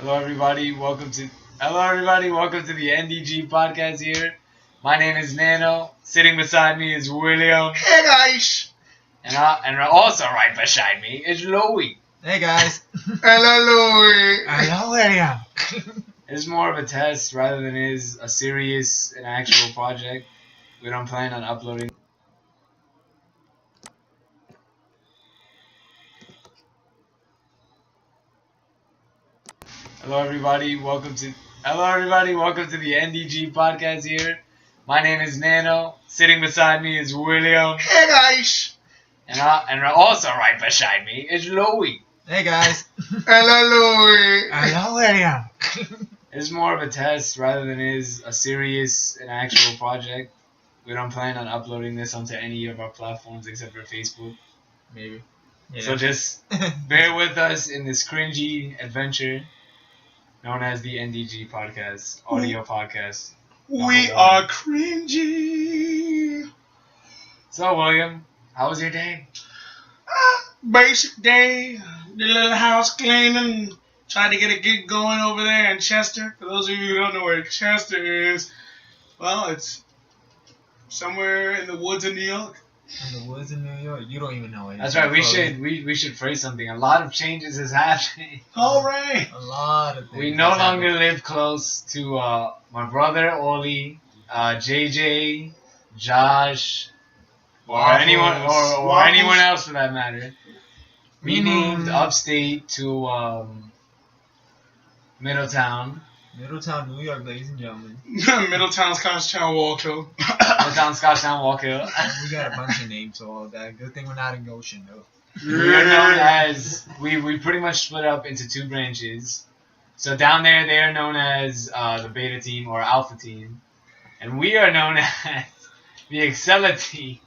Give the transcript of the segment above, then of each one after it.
Hello everybody, welcome to the NDG podcast here. My name is Nano. Sitting beside me is William. Hey guys. And also right beside me is Louie. Hey guys. Hello Louie. Hello William. It's more of a test rather than is a serious and actual project. We don't plan on uploading. Hello everybody, welcome to the NDG podcast here. My name is Nano. Sitting beside me is William. Hey guys. And also right beside me is Louie. Hey guys. Hello Louie. Hello William. It's more of a test rather than is a serious and actual project. We don't plan on uploading this onto any of our platforms except for Facebook. Maybe. Yeah. So just bear with us in this cringy adventure known as the NDG podcast, audio podcast. We are cringy. So William, how was your day? Basic day. Did a little house cleaning. Tried to get a gig going over there in Chester. For those of you who don't know where Chester is, well, it's somewhere in the woods of New York. In the woods in New York? You don't even know it. That's right. We should phrase something. A lot of changes is happening. All right. A lot of things. We no longer live close to my brother Oli, JJ, Josh, or anyone else for that matter. We moved upstate to Middletown. Middletown, New York, ladies and gentlemen. Middletown, Scotchtown, Walkill. Middletown, Scotchtown, Walkill. We got a bunch of names for all that. Good thing we're not in Goshen, though. We are known as we pretty much split up into two branches. So down there they are known as the Beta team or Alpha team, and we are known as the Excella team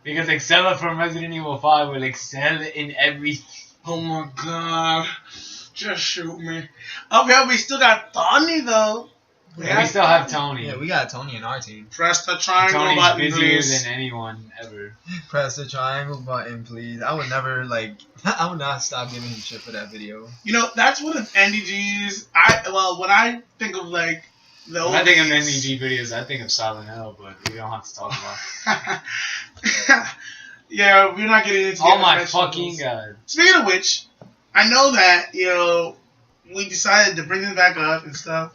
because Excella from Resident Evil 5 will excel in everything. Oh my god. Just shoot me. Okay, we still got Tony though. Yeah, we still have Tony. Yeah, we got Tony in our team. Press the triangle Tony's button, busier please. than anyone ever. Press the triangle button, please. I would never, I would not stop giving him shit for that video. You know, that's what an NDG's. When I think of the When old I think of NDG videos, I think of Silent Hill, but we don't have to talk about it. Yeah, we're not getting into Oh my fucking god. Speaking of which, I know that, we decided to bring this back up and stuff.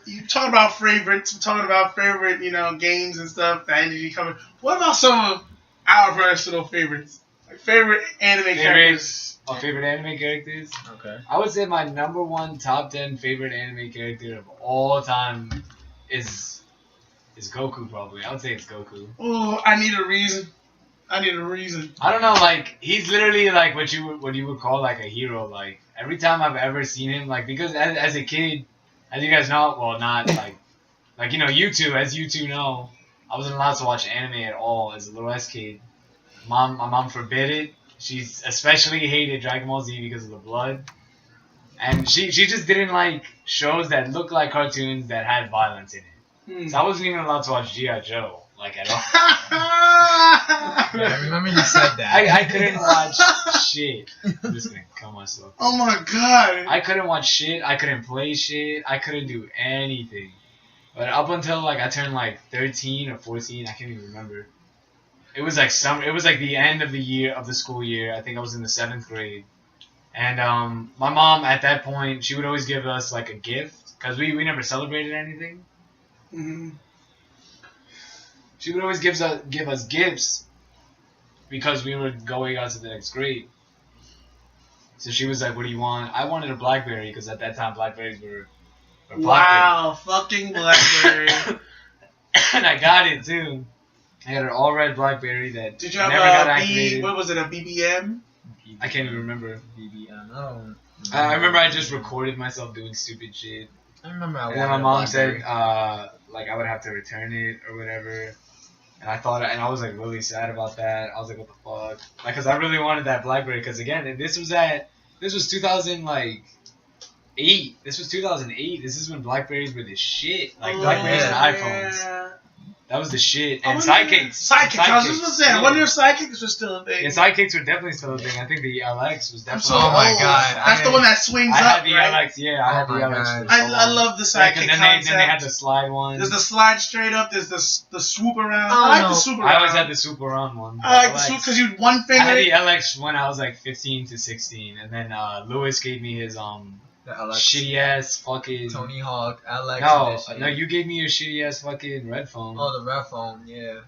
You talking about favorites, we're talking about favorite, games and stuff that NDG covered. What about some of our personal favorites? Like favorite anime characters? My favorite anime characters? Okay. I would say my number one top 10 favorite anime character of all time is Goku, probably. I would say it's Goku. Oh, I need a reason. I don't know, he's literally what you would call a hero. Every time I've ever seen him, because as a kid, as you guys know, well, not you two, as you two know, I wasn't allowed to watch anime at all as a little ass kid. My mom forbid it. She especially hated Dragon Ball Z because of the blood, and she just didn't like shows that looked like cartoons that had violence in it. So I wasn't even allowed to watch G.I. Joe at all. Yeah, I remember you said that. I couldn't watch shit. I'm just gonna kill myself. Oh my god. I couldn't watch shit. I couldn't play shit. I couldn't do anything. But up until I turned 13 or 14, I can't even remember. It was summer. It was the end of the school year. I think I was in the 7th grade. And my mom at that point, she would always give us a gift because we never celebrated anything. Mm-hmm. She would always give us gifts because we were going on to the next grade. So she was like, "What do you want?" I wanted a BlackBerry because at that time BlackBerries were wow, fucking BlackBerry. And I got it too. I had an all red BlackBerry that Did you have never got activated. what was it, a BBM? I can't even remember. BBM. Oh. I remember I just recorded myself doing stupid shit. I remember And then my mom said I would have to return it or whatever. And I was really sad about that. I was like, what the fuck? Because I really wanted that BlackBerry. Because again, this was 2008. This was 2008. This is when BlackBerries were the shit. BlackBerries and iPhones. Yeah. That was the shit. I And wonder- sidekicks. Sidekicks. I was just gonna say. I Yeah. wonder if sidekicks were still a thing. Yeah, sidekicks were definitely still a thing. I think the LX was definitely. so Oh my old. God, That's the one that swings I up, had the right? LX. Yeah, I had the Oh my LX. God. for so I long. love the Yeah, 'cause sidekick then concept. they had the slide one. There's the slide straight up. There's the swoop around. Oh, I like no. the swoop around. I always had the super run one. I like the LX. swoop because you one I had finger. the LX when I was like 15 to 16, and then Lewis gave me his The LX. shitty ass fucking. Tony Hawk, LX. No, edition. no, you gave me your shitty ass fucking red phone. Oh, the red phone, yeah.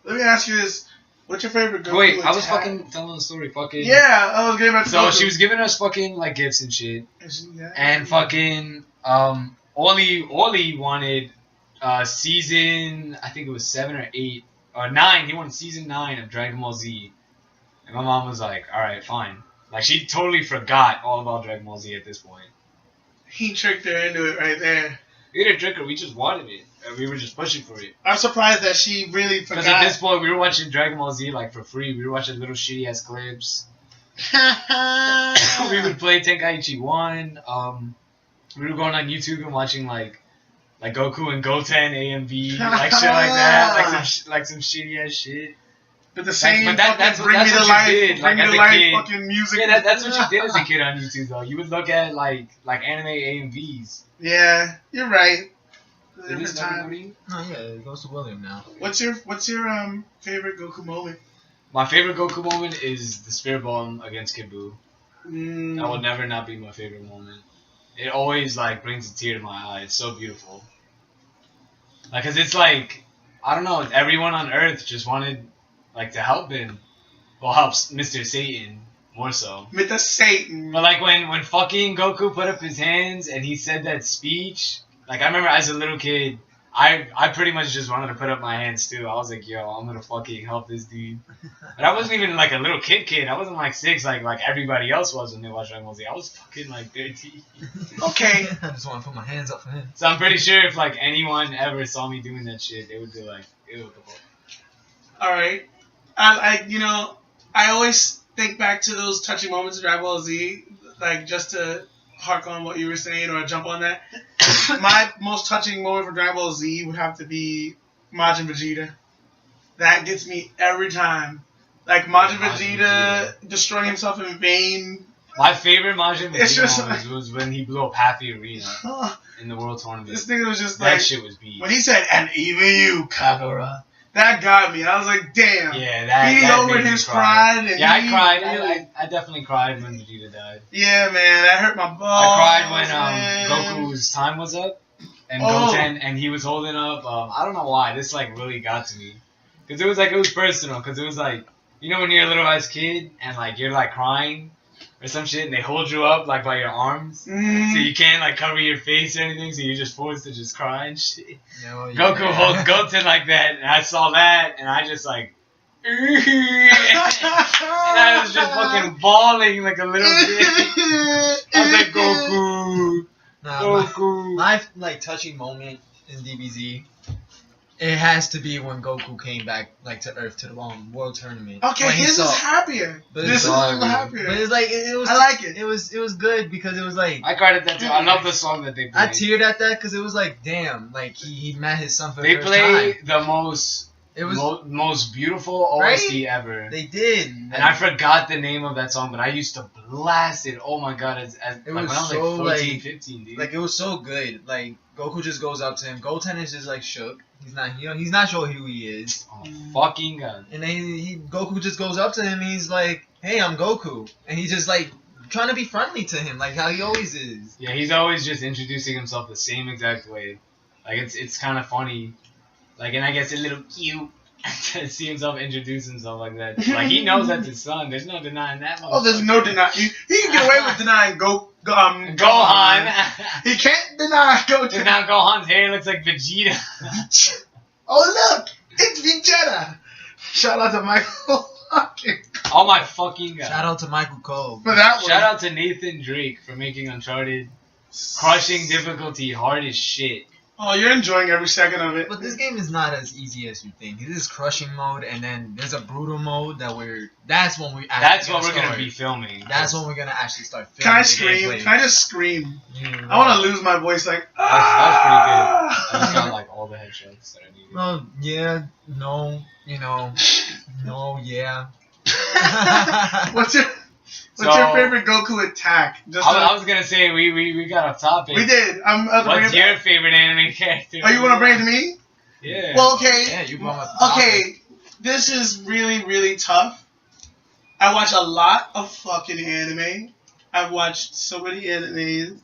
Let me ask you this: what's your favorite Goku Wait, I was attack? fucking telling the story. Fucking. Yeah, I was getting back to So Goku. she was giving us fucking like gifts and shit, Yeah. and fucking Oli wanted season, I think it was 7 or 8 or 9. He wanted season 9 of Dragon Ball Z, and my mom was like, "All right, fine." Like she totally forgot all about Dragon Ball Z at this point. He tricked her into it right there. We didn't trick her. We just wanted it, and we were just pushing for it. I'm surprised that she really Because forgot. at this point, we were watching Dragon Ball Z like for free. We were watching little shitty ass clips. We would play Tenkaichi 1. We were going on YouTube and watching like Goku and Goten AMV, like shit like that, like some shitty ass shit. But the same But that's fucking bring me what to you life, did, bring like, me as to a life kid. fucking music. Yeah, that's what you did as a kid on YouTube though. You would look at like anime AMVs. Yeah, you're right. Is Different this time. everybody? Oh, yeah, it goes to William now. What's your favorite Goku moment? My favorite Goku moment is the Spirit Bomb against Kid Buu. That will never not be my favorite moment. It always like brings a tear to my eye. It's so beautiful. Like, cause it's like, I don't know, everyone on Earth just wanted like to help him. Well, helps Mr. Satan more so. Mr. Satan. But like when fucking Goku put up his hands and he said that speech, like I remember as a little kid, I pretty much just wanted to put up my hands too. I was like, yo, I'm gonna fucking help this dude. But I wasn't even like a little kid. I wasn't like 6 like everybody else was when they watched Dragon Ball Z. I was fucking like 13. Okay. I just want to put my hands up for him. So I'm pretty sure if like anyone ever saw me doing that shit, they would be like, ew, what the fuck. All right. I always think back to those touching moments of Dragon Ball Z, like just to hark on what you were saying or jump on that. My most touching moment for Dragon Ball Z would have to be Majin Vegeta. That gets me every time. Like Majin Vegeta destroying himself in vain. My favorite Majin It's just Vegeta moment was when he blew up half the arena in the World Tournament. This nigga was just That like, shit was beat. when he said, "And even you, Kagura," that got me. I was like, damn. Yeah, that He that lowered made me his cry. pride. And Yeah, I he cried. really- I definitely cried when Vegeta died. Yeah, man, that hurt my balls. I cried when man. Goku's time was up and Oh. Goten and he was holding up. I don't know why this like really got to me because it was personal because it was like, you know when you're a little ass kid and like you're like crying or some shit and they hold you up like by your arms so you can't like cover your face or anything so you're just forced to just cry and shit. Yeah, well, Goku holds Goten like that and I saw that and I just like and I was just fucking bawling like a little kid. I was like, Goku, Goku. My like touching moment in DBZ, it has to be when Goku came back like to Earth to the World Tournament. Okay, When he his saw- is happier. But This it's is a all little good. happier. But it's like it was. I like it. It was good because it was like I cried at that too. I love the song that they play. I teared at that because it was like damn, like he met his son for They the first play time. the most It was most beautiful OST ever. they did, And I forgot the name of that song, but I used to blast it. Oh my god, It like was when I was so, like 14, like- 15, dude. like it was so good. Like Goku just goes up to him. Goten is just like shook. He's not he's not sure who he is. oh fucking god. And then Goku just goes up to him. He's like, "Hey, I'm Goku," and he's just like trying to be friendly to him, like how he always is. Yeah, he's always just introducing himself the same exact way. Like it's kind of funny. Like, and I guess a little cute to see himself introduce himself like that. Like he knows that's his son. There's no denying that. Oh, there's no denying. He can get away with denying Gohan. Gohan. He can't deny Dude, Goten. now Gohan's hair looks like Vegeta. Oh, look! It's Vegeta! Shout out to Michael. Oh my fucking god. Shout out to Michael Cole. For that one. Shout out to Nathan Drake for making Uncharted crushing difficulty hard as shit. Oh, you're enjoying every second of it. But this game is not as easy as you think. It is crushing mode, and then there's a brutal mode that's when we That's what we're gonna start. be filming. That's when we're gonna actually start filming. Can I the scream? gameplay. Can I just scream? Yeah. I want to lose my voice like. That was pretty good. I just Ah! got like all the headshots that I needed. Well, yeah, no, no, yeah. What's your favorite Goku attack? I was gonna say we got off topic. We did. What's your favorite anime character? Oh, you want to bring it to me? Yeah. Well, okay. Yeah, you brought up the topic. Okay, this is really, really tough. I watch a lot of fucking anime. I've watched so many animes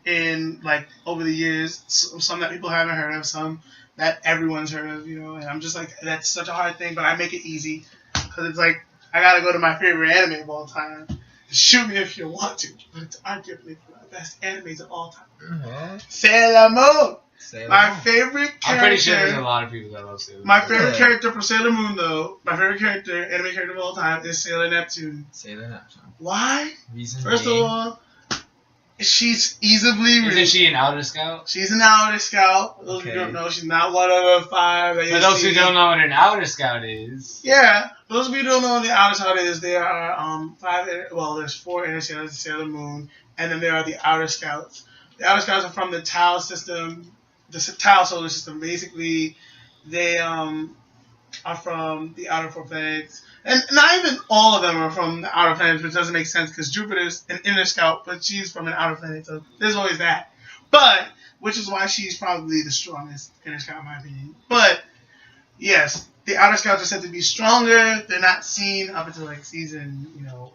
in like over the years. Some that people haven't heard of, some that everyone's heard of. And I'm just like, that's such a hard thing, but I make it easy because it's like I gotta go to my favorite anime of all time. Shoot me if you want to, but it's arguably one of the best animes of all time. Mm-hmm. Sailor Moon. My Moon. favorite character. I'm pretty sure there's a lot of people that love Sailor Moon. My favorite character for Sailor Moon, though, my favorite character, anime character of all time, is Sailor Neptune. Sailor Neptune. Why? Reason First being, of all, she's easily. Isn't she an Outer Scout? She's an Outer Scout. For those who Okay. don't know, she's not one of the 5. That For you those see. who don't know what an Outer Scout is. Yeah, for those of you who don't know what the Outer Scout is, there are 5. Well, there's 4 inner sailors, Sailor Moon, and then there are the Outer Scouts. The Outer Scouts are from the Tau system, the Tau solar system. Basically, they are from the outer 4 planets, and not even all of them are from the outer planets, which doesn't make sense because Jupiter's an inner scout, but she's from an outer planet, so there's always that. But which is why she's probably the strongest inner scout in my opinion. But yes, the outer scouts are said to be stronger. They're not seen up until like season,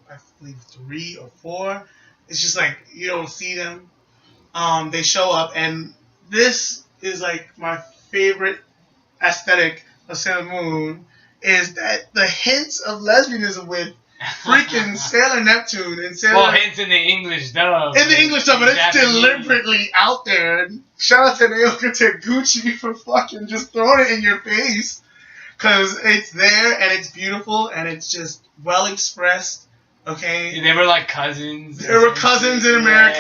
I believe 3 or 4. It's just like you don't see them. They show up, and this is like my favorite aesthetic of Sailor Moon is that the hints of lesbianism with freaking Sailor Neptune and Sailor. Well, hints in the English dub. In the English dub, but it's Japanese. deliberately out there. And shout out to Naoka Taguchi for fucking just throwing it in your face. Because it's there, and it's beautiful, and it's just well expressed. Okay? They were like cousins. They were cousins in America.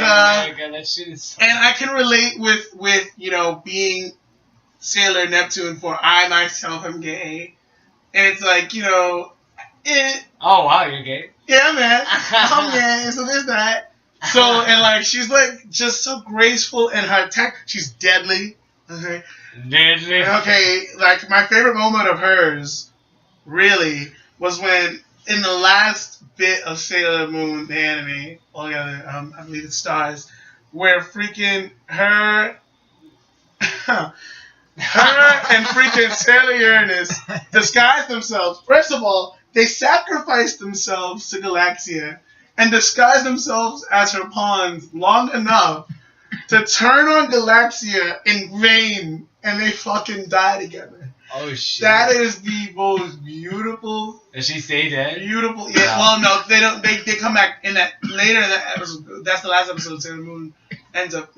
Yeah, that shit is so And I can relate with being Sailor Neptune, for I myself am gay. And it's like, Oh, wow, you're gay? yeah, man, I'm gay, so there's that. So, and like, she's like just so graceful in her attack. She's deadly. Okay. Deadly. Okay, like my favorite moment of hers, really, was when in the last bit of Sailor Moon, the anime, altogether, I believe it stars, where freaking her and freaking Sailor Uranus disguise themselves. First of all, they sacrificed themselves to Galaxia and disguised themselves as her pawns long enough to turn on Galaxia in vain, and they fucking die together. Oh, shit. That is the most beautiful. Does she stay dead? Beautiful. Yeah. Well, no, they don't. They come back in that later in that episode. That's the last episode. Sailor Moon ends up,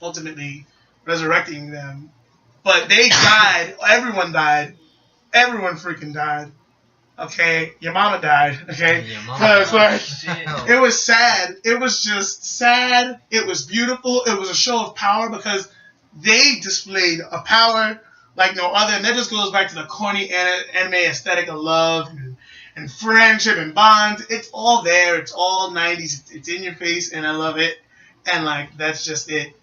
ultimately resurrecting them. But they died. Everyone died. Everyone freaking died. Okay, your mama died. Okay, because like it was sad. It was just sad. It was beautiful. It was a show of power because they displayed a power like no other. And that just goes back to the corny anime aesthetic of love and friendship and bonds. It's all there. It's all 90s. It's in your face, and I love it. And like that's just it.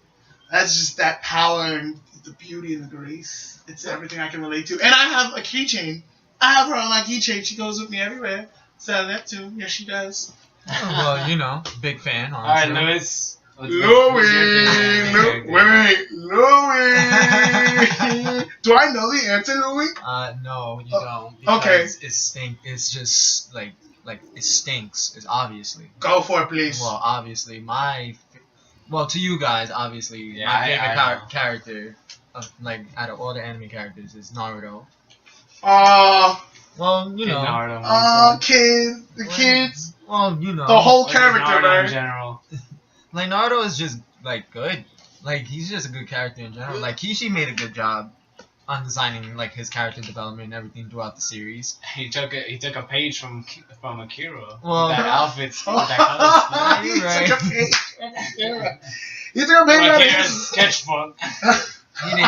That's just that power and the beauty and the grace. It's everything I can relate to. And I have a keychain. I have her on my keychain. She goes with me everywhere. Sailor Neptune. Yes, she does. Well, big fan. All right, Honestly. Lewis. Louis. Wait. Louis. Do I know the answer, Louis? No, you don't. Because okay. It stinks. It's just like it stinks. It's obviously. Go for it, please. Well, obviously to you guys, obviously, Yeah, my favorite I know. character, out of all the anime characters, is Naruto. Well, Naruto. the kids. Well, The whole character, Naruto man. in general. Like, Naruto is just, good. Like, he's just a good character in general. Like, Kishi made a good job on designing, his character development and everything throughout the series. He took a page from Akira. Well, with that outfit, with that color scheme. He Right. took a page. Yeah. He took a page out of Akira's his. sketchbook. He didn't,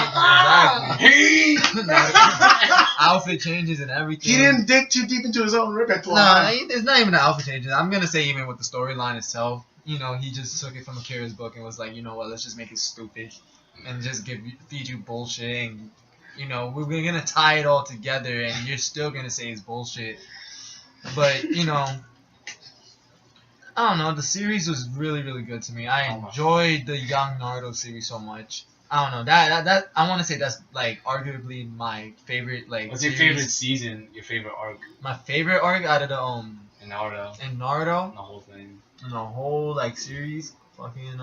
exactly. Outfit changes and everything. He didn't dig too deep into his own repertoire. No, it's not even the outfit changes. I'm gonna say even with the storyline itself, he just took it from Akira's book and was like, you know what, let's just make it stupid. and just feed you bullshit, and you know we're gonna tie it all together, and you're still gonna say it's bullshit. But you know, I don't know. The series was really, really good to me. I enjoyed the Young Naruto series so much. I don't know that I want to say that's like arguably my favorite like. What's your favorite season? Your favorite arc? My favorite arc out of the In Naruto. In Naruto. The whole thing. In the whole like series, fucking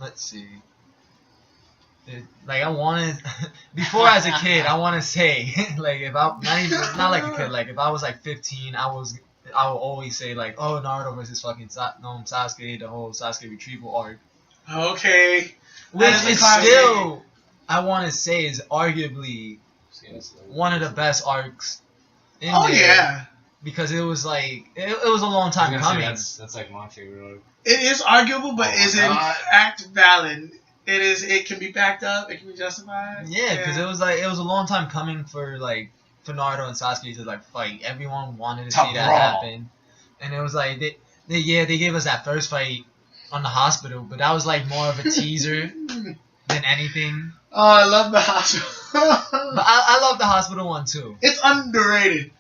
let's see. Like I wanted before as a kid, I want to say like if I not like a kid, like if I was like 15, I would always say like, oh, Naruto versus fucking Sasuke, the whole Sasuke retrieval arc. Okay. Which is still, I want to say, is arguably one of the best arcs. Oh there yeah. Because it was like it was a long time coming. That's like my favorite arc. It is arguable, but is it act valid? It is. It can be backed up. It can be justified. Yeah, because it was a long time coming for Naruto and Sasuke to like fight. Everyone wanted to see that happen, and it was like they gave us that first fight on the hospital, but that was like more of a teaser than anything. Oh, I love the hospital. But I love the hospital one too. It's underrated.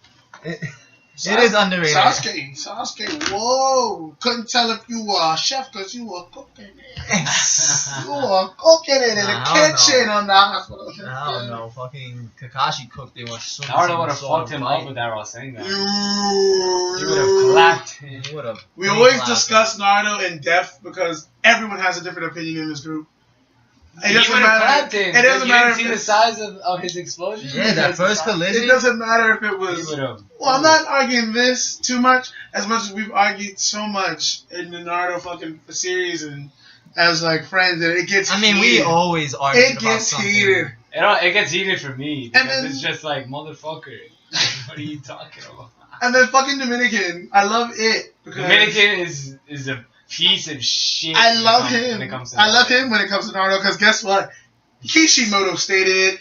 It is underrated. Sasuke, whoa! Couldn't tell if you were a chef because you were cooking it. You were cooking it in the kitchen on the hospital. I don't know. Fucking Kakashi cooked it with so Naruto would have fucked him up with that while saying that. He would have clapped him. We always discuss Naruto in depth because everyone has a different opinion in this group. It doesn't matter. It doesn't matter. You didn't see the size of his explosion. Yeah, that first collision. It doesn't matter if it was. Well, I'm not arguing this too much as we've argued so much in the Naruto fucking series and as like friends, and it gets. I mean, we always argue. It gets heated. It gets heated for me because it's just like motherfucker. What are you talking about? And then fucking Dominican, I love it because Dominican is a piece of shit. I love him. I love him when it comes to Naruto because guess what? Kishimoto stated.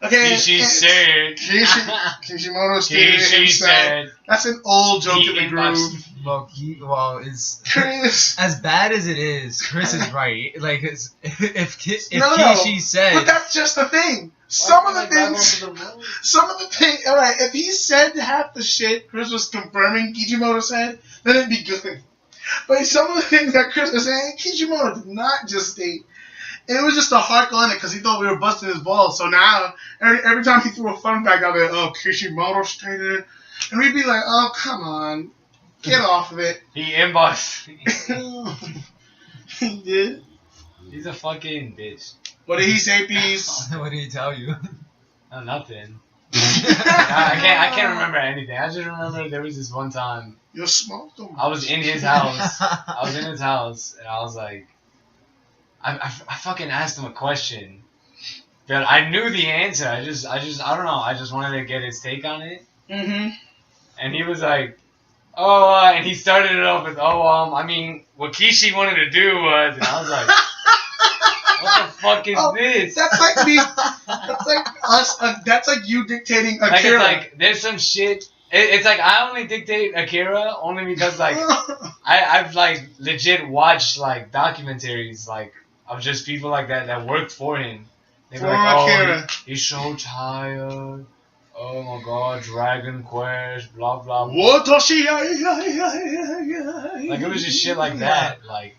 Okay. Kishimoto stated it himself. That's an old joke in the group. As bad as it is, Chris is right. Like, if no, Kishi said, but that's just the thing. Some of the things. All right. If he said half the shit Chris was confirming Kishimoto said, then it'd be good. But some of the things that Chris was saying, Kishimoto did not just state. And it was just a hark on it because he thought we were busting his balls. So now, every time he threw a fun fact out there, oh, Kishimoto stated. And we'd be like, oh, come on. Get off of it. He inboxed. He did? He's a fucking bitch. What did he say, Peace? What did he tell you? Oh, nothing. I can't remember anything. I just remember there was this one time. You smoked them. I was in his house. And I was like, I fucking asked him a question, but I knew the answer. I don't know. I just wanted to get his take on it. Mhm. And he was like, oh, and he started it off with, I mean, what Kishi wanted to do was, and I was like, what the fuck is this? That's like me. That's like us. That's like you dictating Akira. Like, it's like, there's some shit. It's like I only dictate Akira only because, like, I've, like, legit watched, like, documentaries, like, of just people like that worked for him. They were like, he's so tired. Oh my god, Dragon Quest, blah blah. Like it was just shit like that, like.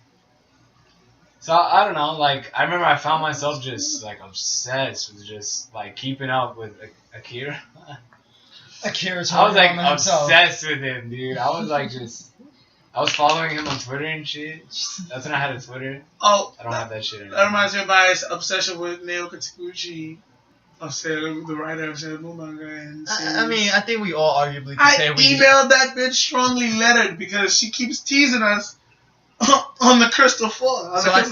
So I don't know, like I remember I found myself just like obsessed with just like keeping up with Akira. Akira's I was like obsessed with him, dude. I was like I was following him on Twitter and shit. That's when I had a Twitter. Oh, I don't have that shit anymore. That reminds me of my obsession with Naoki Takeuchi. The writer of Sailor Moon manga. And I mean, I think we all arguably could say we emailed that bitch strongly lettered because she keeps teasing us on the Crystal 4. So I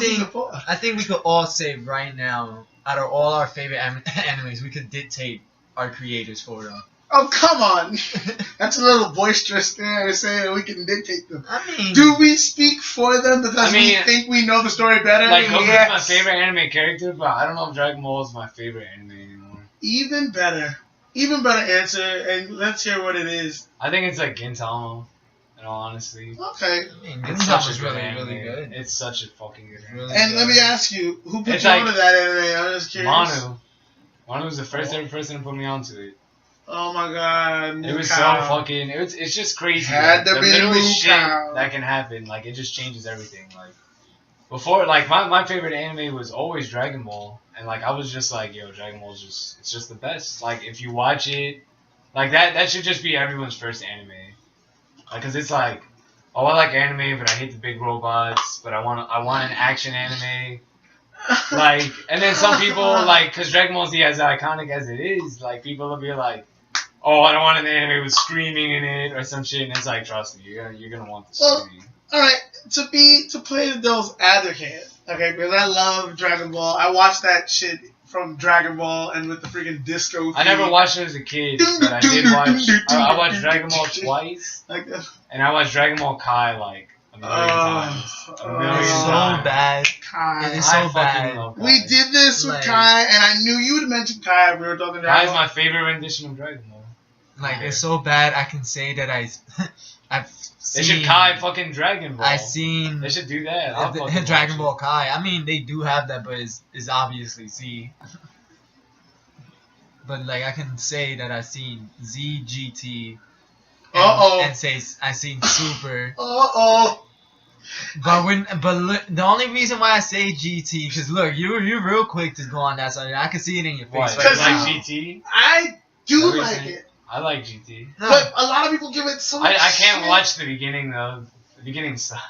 think we could all say right now, out of all our favorite animes, we could dictate our creators for them. Oh, come on. That's a little boisterous there saying we can dictate them. I mean, do we speak for them because we think we know the story better? Like, Goku's my favorite anime character, but I don't know if Dragon Ball is my favorite anime anymore. Even better answer, and let's hear what it is. I think it's like Gintama. In all honesty, Okay. I mean, it's Gundam such was a good really, anime. really good. It's such a fucking good anime. Really And good. let me ask you, who put It's you like- onto that anime? I'm just curious. Manu was the first ever person to put me onto it. Oh my god. It was Mukau. so fucking. It's just crazy. Had to the be littlest shit Mukau. that can happen, like it just changes everything. Like before, like my favorite anime was always Dragon Ball, and like I was just like, yo, Dragon Ball's it's just the best. Like if you watch it, like that should just be everyone's first anime. Like, cause it's like, oh, I like anime, but I hate the big robots. But I want an action anime. Like, and then some people like, cause Dragon Ball Z, as iconic as it is, like people will be like, oh, I don't want an anime with screaming in it or some shit, and it's like, trust me, you're gonna want the Well, screaming. Alright, to play the devil's advocate, okay, because I love Dragon Ball. I watched that shit from Dragon Ball and with the freaking disco I never theme. watched it as a kid, but I did watch. I watched Dragon Ball twice, Like, and I watched Dragon Ball Kai like a million times. A million It's so times. bad. Kai. It's I so fucking bad. love Kai. We did this with Like- Kai, and I knew you would mention Kai. We were talking Kai Dragon is Ball. my favorite rendition of Dragon Ball. Like it's so bad. I can say that I've They seen. should Kai fucking Dragon Ball. I've seen They should do that. I'll fucking Dragon watch Ball Kai. I mean, they do have that, but it's obviously Z. But like I can say that I've seen Z, GT, Uh-oh. and say I seen Super. Uh-oh. But the only reason why I say GT, because look, you're real quick to go on that side. I can see it in your it. face. What? right Because Like now. GT? I do Everything. like it. I like GT. No, But a lot of people give it so much I can't shit. watch the beginning though. The beginning sucks.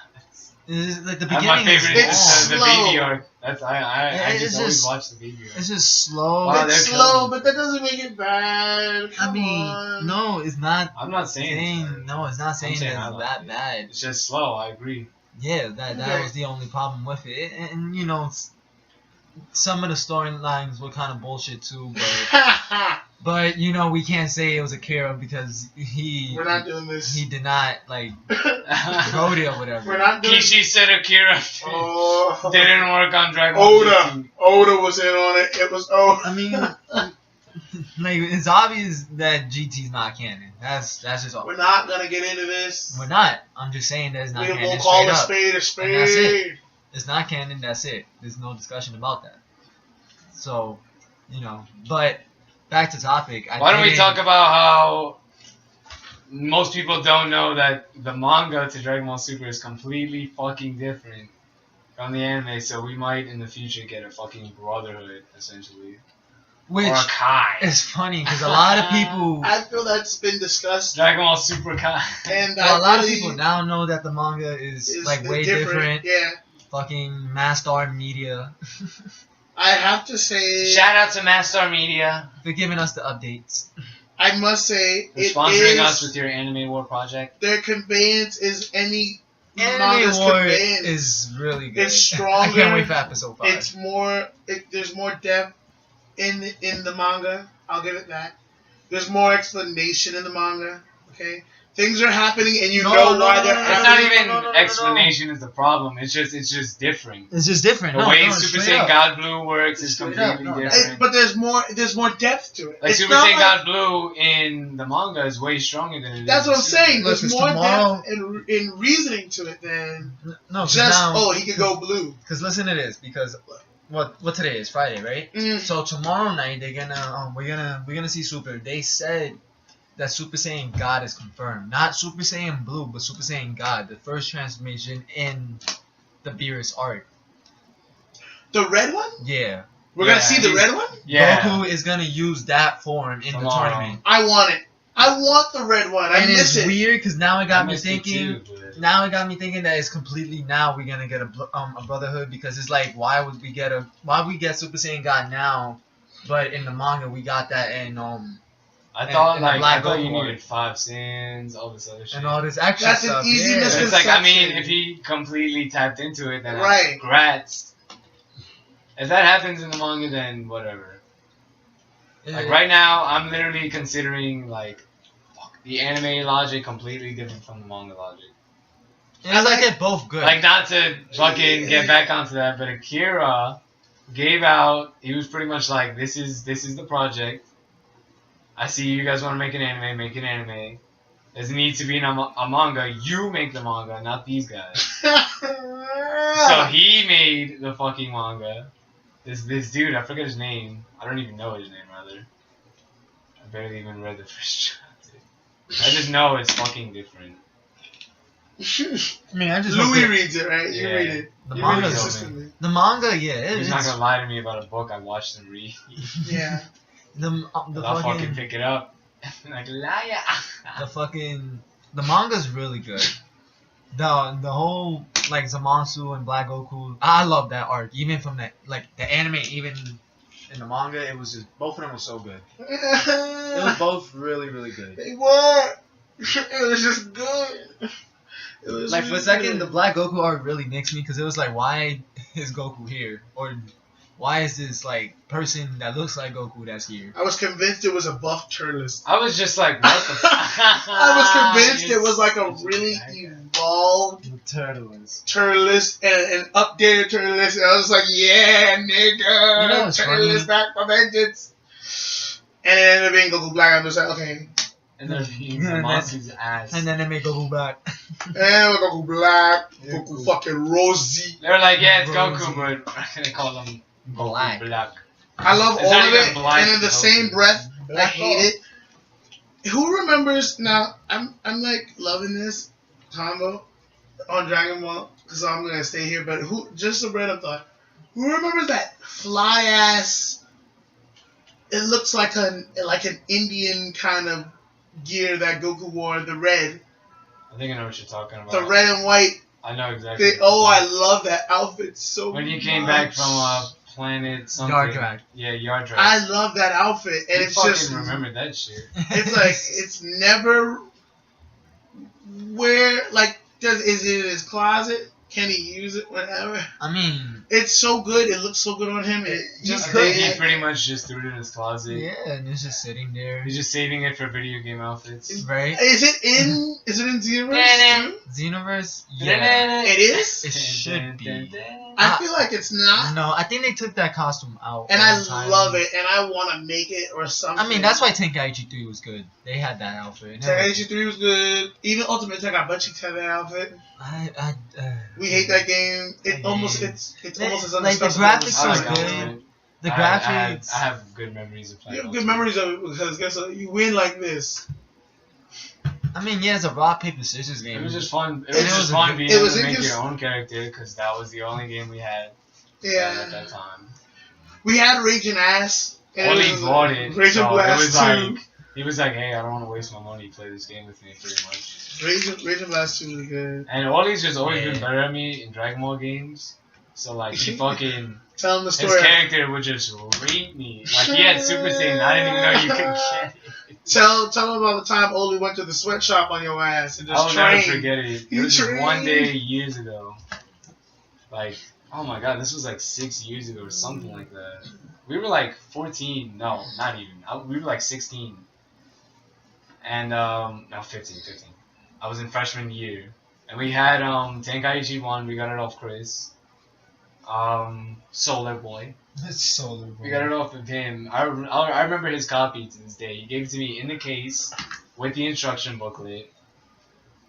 it's like the That's beginning my favorite. is It's the slow. baby arc. That's I It's just always just- watch the baby arc. It's just slow. Wow, It's they're slow, killing- but that doesn't make it bad. I Come mean, on. no, it's not I'm not saying. saying. No, it's not saying saying that I it's like that it. bad. It's just slow. I agree. Yeah, that Okay. was the only problem with it. And you know, some of the storylines were kind of bullshit too. But you know, we can't say it was Akira because We're not doing this. he did not like wrote it or whatever. We're not doing Kishi said Akira Oh. didn't work on Dragon Ball Oda. GT. Oda was in on it. It was Oda. I mean, like it's obvious that GT's not canon. That's just all. We're not gonna get into this. We're not. I'm just saying that it's not We canon. will call Straight a up. spade a that's spade. It's not canon. That's it. There's no discussion about that. So, you know. But back to topic. Why don't we talk about how most people don't know that the manga to Dragon Ball Super is completely fucking different from the anime, so we might in the future get a fucking brotherhood, essentially. Which or a Kai. is funny because a lot of people. I feel that's been discussed, Dragon Ball Super Kai. and Well, a lot of really people now know that the manga is like way different. Yeah, Fucking Mastar Media I have to say, Shout out to Mastar Media for giving us the updates. I must say, for it sponsoring is us with your Anime War project. their conveyance is any Anime manga's War conveyance. is really good. It's I stronger. can't wait for episode 5. It's more. There's more depth in the manga. I'll give it that. There's more explanation in the manga. Okay, things are happening, and you No, know no, why no, they're no, no, It's happening. not even no, no, explanation is the problem. It's just different. It's just different. The No, way no, Super straight Saiyan up. God Blue works is Straight completely up, no, different. But there's more depth to it. Like It's Super not Saiyan like- God Blue in the manga is way stronger than it is. That's in what I'm Super. saying. Look, There's 'cause more tomorrow- depth in reasoning to it than No, because just now. he could go blue. Because listen to this. Because what today is Friday, right? Mm. So tomorrow night they're gonna we're gonna see Super. They said that Super Saiyan God is confirmed. Not Super Saiyan Blue, but Super Saiyan God, the first transformation in the Beerus arc. The red one? Yeah. We're Yeah, gonna see the he's- red one? Yeah. Goku is gonna use that form in the Tomorrow. tournament. I want it. I want the red one. I And miss it's it. weird because now it got I me missed it thinking. too, but- Now it got me thinking that it's completely now we're gonna get a brotherhood because it's like why we get Super Saiyan God now, but in the manga we got that in I thought and the like Black I thought you Goku needed 5 sins, all this other shit. and all this extra That's an stuff. easy yeah. misconception. It's like I mean, if he completely tapped into it, then Right. congrats. If that happens in the manga, then whatever. Like Yeah. right now, I'm literally considering like the anime logic completely different from the manga logic. And I like it both good. Like not to fucking get back onto that, but Akira gave out. He was pretty much like, "This is the project. I see you guys want to make an anime, make an anime. Doesn't need to be in a manga. You make the manga, not these guys. So he made the fucking manga. This dude, I forget his name. I don't even know his name, rather. I barely even read the first chapter. I just know it's fucking different. I mean, I just Louis reads it, right? You Yeah. read it. The You read it manga's consistently. the manga, yeah. He's not gonna lie to me about a book I watched him read. Yeah. The I'll fucking pick it up. Like, liar. the manga's really good. The whole like Zamasu and Black Goku, I love that arc. Even from that the anime, even in the manga, it was just both of them were so good. It was both really really good. They were. It was just good. It was Like for a really second, good. the Black Goku arc really mixed me because it was like, why is Goku here, or why is this like person that looks like Goku that's here? I was convinced it was a buff Turles. I was just like, what the fuck? I was convinced it was like a really evolved The turtles. Turles and an updated Turles. And I was like, yeah, nigga. You know what's Turles funny? back for vengeance. And it ended up being Goku Black. I'm just like, okay. And then being Masu's ass. And then they make Goku back. And Goku Black, Yeah, Goku cool. fucking Rosy. They were like, yeah, it's Rosie. Goku, but I'm gonna call him Goku Black. Black. I love It's all not of even it. black, And in the Goku. same breath, I Black hate it. Who remembers now? I'm like loving this combo on Dragon Ball because I'm gonna stay here. But who? Just a random thought. Who remembers that fly ass? It looks like an Indian kind of gear that Goku wore. The red, I think I know what you're talking about. the red and white. I know exactly. Oh, I love that outfit so much. When you came back from planet something. Yardrat. Yeah, Yardrat. I love that outfit, and you it's fucking just remember that shit. it's like it's never where is it in his closet? Can he use it whenever? I mean, It's so good. It looks so good on him. It He just I could- think he pretty much just threw it in his closet. yeah, and it's just sitting there, He's just saving it for video game outfits. right? Is it in Xenoverse? Xenoverse, yeah. It is? It should be. I feel like it's not, No, I think they took that costume out. and a I long time love ago. it, and I want to make it or something. I mean, that's why Tenkaichi 3 was good. They had that outfit. And Tenkaichi 3 was good. Even Ultimate Tenkaichi Butt Cheeks had that outfit. We hate that game. It almost it's almost as Like, the unacceptable graphics as are I Sonic. good. Ultimate. The I graphics. have good memories of You playing. have good Ultimate. memories of it because guess what? You win like this. I mean, yeah, it's a rock paper scissors game. It was just fun. It It was just was fun a- being it able was to make interest- your own character because that was the only game we had at Yeah. that time. We had Raging Ass. and Only it was bought it. Raging So it Blast was 2. like he was like, "Hey, I don't want to waste my money. Play this game with me, pretty much." Raging Blast 2 was good. And Ollie's just always Yeah. been better at me in Dragon Ball games. So like he fucking Tell him the his story. character would just rape me. Like he had Super Saiyan. I didn't even know you could get it. Tell him about the time Oli went to the sweatshop on your ass and just I'll never trained. forget it. You It was just one trained. day years ago. Like, oh my god, this was like 6 years ago or something like that. We were like 14. No, not even. We were like 16. And no, 15. I was in freshman year, and we had Tenkaichi 1. We got it off Chris. Solar Boy. It's Solar We got it off of him. I remember his copy to this day. He gave it to me in the case with the instruction booklet.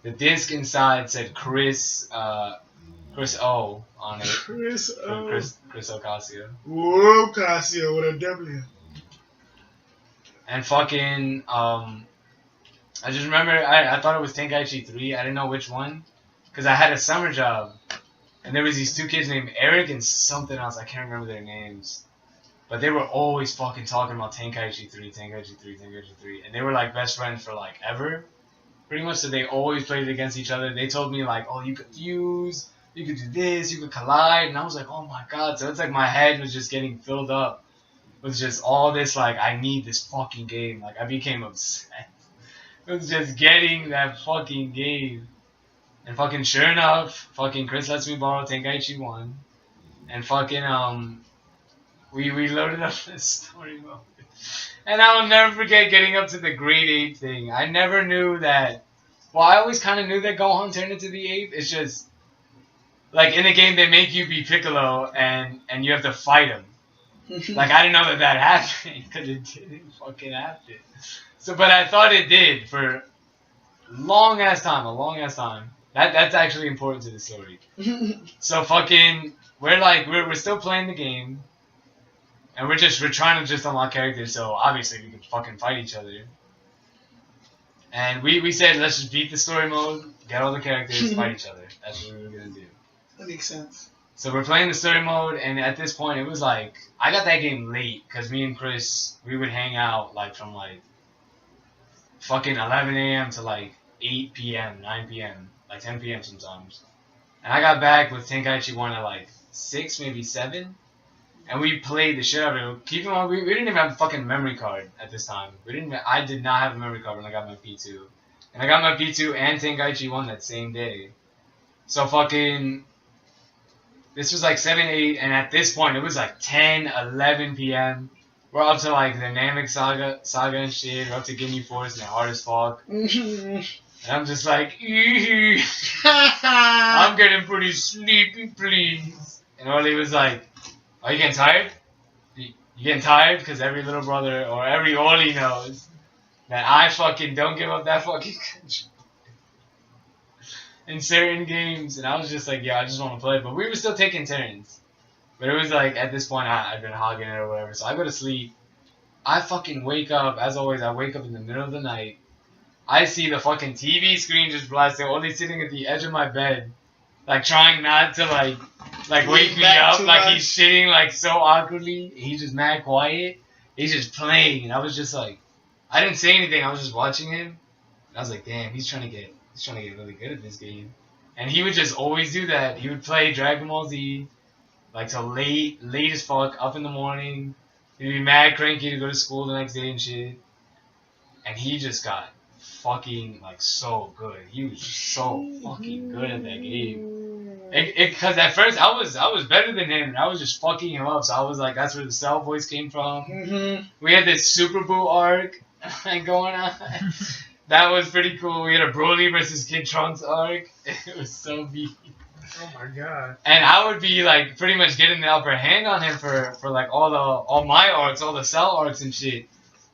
The disc inside said Chris O on it. Chris From Chris Ocasio. Whoa, Casio with a W. And fucking I just remember I thought it was Tenkaichi 3. I didn't know which one because I had a summer job. And there was these two kids named Eric and something else. I can't remember their names. But they were always fucking talking about Tenkaichi 3. And they were like best friends for like ever. Pretty much, so they always played against each other. They told me like, oh, you could fuse, you could do this, you could collide. And I was like, oh my god. So it's like my head was just getting filled up with just all this like, I need this fucking game. Like I became obsessed. It was just getting that fucking game. And fucking sure enough, fucking Chris lets me borrow Tenkaichi 1. And fucking we loaded up this story mode. And I will never forget getting up to the grade 8 thing. I never knew that. Well, I always kind of knew that Gohan turned into the ape. It's just like in the game they make you be Piccolo and you have to fight him. Like I didn't know that happened because it didn't fucking happen. So, but I thought it did for long ass time. That's actually important to the story. So fucking, we're still playing the game, and we're trying to just unlock characters. So obviously we can fucking fight each other. And we said let's just beat the story mode, get all the characters, fight each other. That's what we were gonna do. That makes sense. So we're playing the story mode, and at this point it was like I got that game late because me and Chris we would hang out like from like fucking 11 a.m. to like 8 p.m., 9 p.m., like 10 p.m. sometimes. And I got back with Tenkaichi 1 at like 6, maybe 7. And we played the shit out of it. Keep in mind, we didn't even have a fucking memory card at this time. I did not have a memory card when I got my P2. And I got my P2 and Tenkaichi 1 that same day. So fucking... This was like 7, 8, and at this point it was like 10, 11 p.m. We're up to like the Namek saga and shit. We're up to Ginyu Force and hard as fuck. And I'm just like, I'm getting pretty sleepy, please. And Oli was like, are you getting tired? You getting tired? Because every little brother or every Oli knows that I fucking don't give up that fucking control in certain games. And I was just like, yeah, I just want to play. But we were still taking turns. But it was like, at this point, I'd been hogging it or whatever. So I go to sleep. I fucking wake up. As always, I wake up in the middle of the night. I see the fucking TV screen just blasting. Only sitting at the edge of my bed. Like, trying not to, like wake me up. Like, he's sitting, like, so awkwardly. He's just mad quiet. He's just playing. And I was just like, I didn't say anything. I was just watching him. And I was like, damn, he's trying to get really good at this game. And he would just always do that. He would play Dragon Ball Z. Like till late as fuck, up in the morning. He'd be mad cranky to go to school the next day and shit. And he just got fucking like so good. He was just so fucking good at that game. Because at first I was better than him and I was just fucking him up. So I was like, that's where the Cell voice came from. Mm-hmm. We had this Super Boo arc going on. That was pretty cool. We had a Broly versus Kid Trunks arc. It was so beefy. Oh my god. And I would be like pretty much getting the upper hand on him for like all my arcs, all the Cell arcs and shit.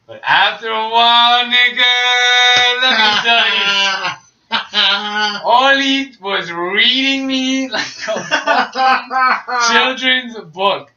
But after a while, nigga, let me tell you, Oli was reading me like a fucking children's book.